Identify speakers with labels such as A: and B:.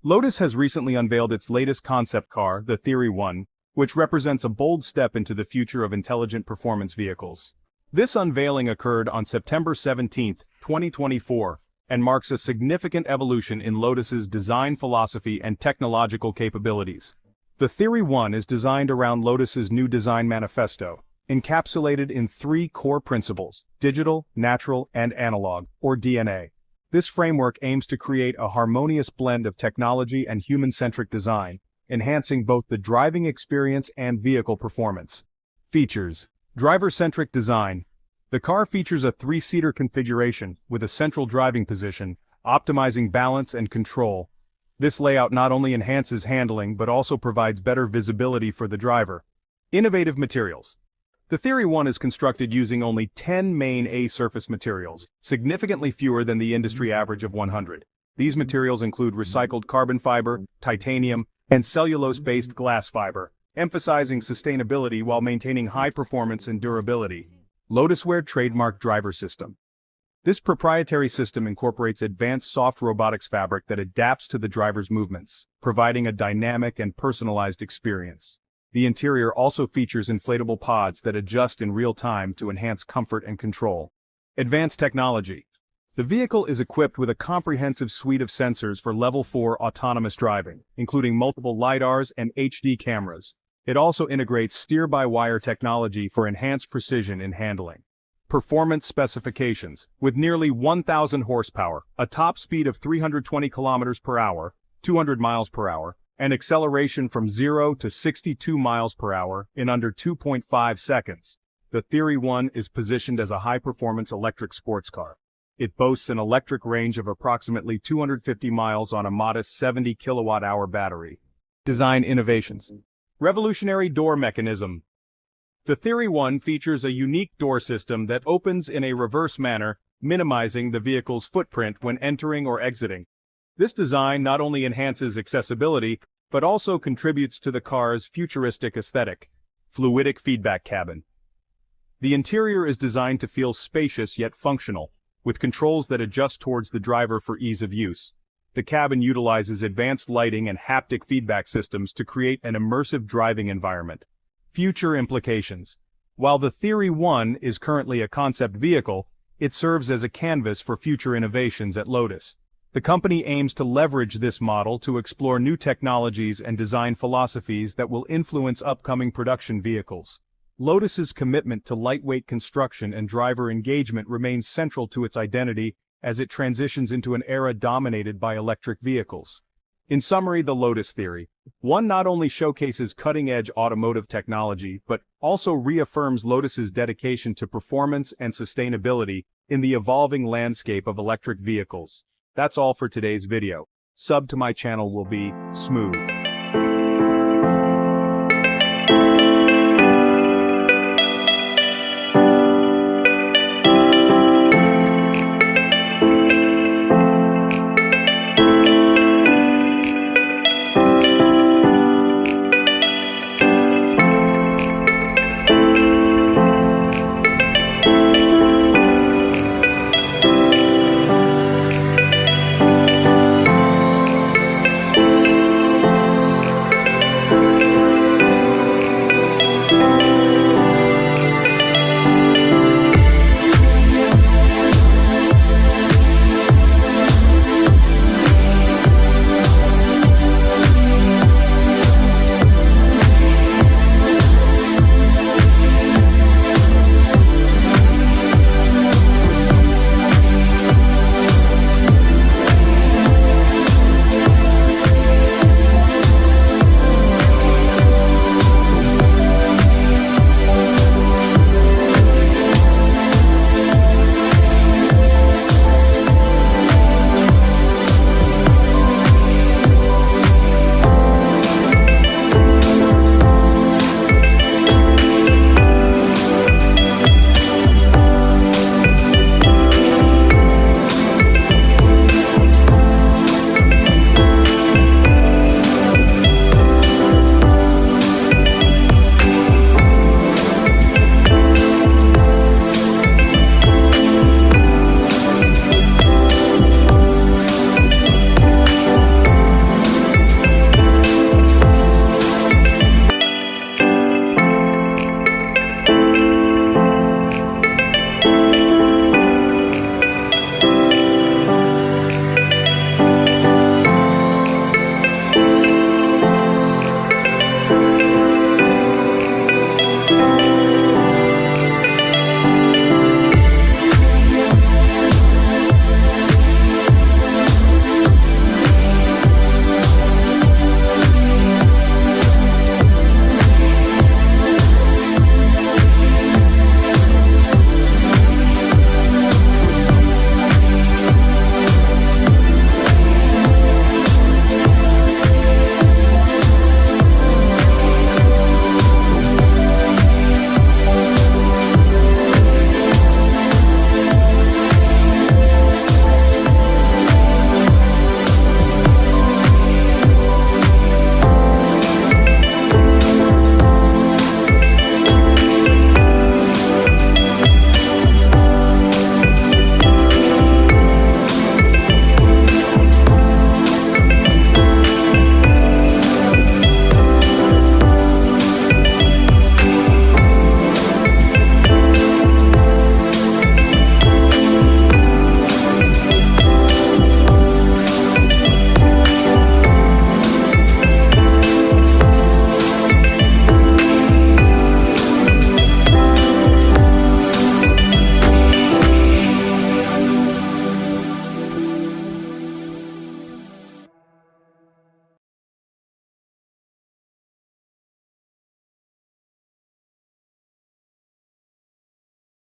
A: Lotus has recently unveiled its latest concept car, the Theory 1, which represents a bold step into the future of intelligent performance vehicles. This unveiling occurred on September 17, 2024, and marks a significant evolution in Lotus's design philosophy and technological capabilities. The Theory 1 is designed around Lotus's new design manifesto, encapsulated in three core principles: digital, natural, and analog, or DNA. This framework aims to create a harmonious blend of technology and human-centric design, enhancing both the driving experience and vehicle performance. Features: driver-centric design. The car features a three-seater configuration with a central driving position, optimizing balance and control. This layout not only enhances handling but also provides better visibility for the driver. Innovative materials. The Theory 1 is constructed using only 10 main A-surface materials, significantly fewer than the industry average of 100. These materials include recycled carbon fiber, titanium, and cellulose-based glass fiber, emphasizing sustainability while maintaining high performance and durability. LotusWare trademark driver system. This proprietary system incorporates advanced soft robotics fabric that adapts to the driver's movements, providing a dynamic and personalized experience. The interior also features inflatable pods that adjust in real time to enhance comfort and control. Advanced technology. The vehicle is equipped with a comprehensive suite of sensors for Level 4 autonomous driving, including multiple LiDARs and HD cameras. It also integrates steer-by-wire technology for enhanced precision in handling. Performance specifications. With nearly 1,000 horsepower, a top speed of 320 km per hour, 200 miles per hour, and acceleration from 0 to 62 miles per hour in under 2.5 seconds, the Theory 1 is positioned as a high-performance electric sports car. It boasts an electric range of approximately 250 miles on a modest 70 kilowatt-hour battery. Design innovations. Revolutionary door mechanism. The Theory 1 features a unique door system that opens in a reverse manner, minimizing the vehicle's footprint when entering or exiting. This design not only enhances accessibility, but also contributes to the car's futuristic aesthetic. Fluidic feedback cabin. The interior is designed to feel spacious yet functional, with controls that adjust towards the driver for ease of use. The cabin utilizes advanced lighting and haptic feedback systems to create an immersive driving environment. Future implications. While the Theory 1 is currently a concept vehicle, it serves as a canvas for future innovations at Lotus. The company aims to leverage this model to explore new technologies and design philosophies that will influence upcoming production vehicles. Lotus's commitment to lightweight construction and driver engagement remains central to its identity as it transitions into an era dominated by electric vehicles. In summary, the Lotus Theory 1 not only showcases cutting-edge automotive technology but also reaffirms Lotus's dedication to performance and sustainability in the evolving landscape of electric vehicles. That's all for today's video. Sub to my channel will be smooth.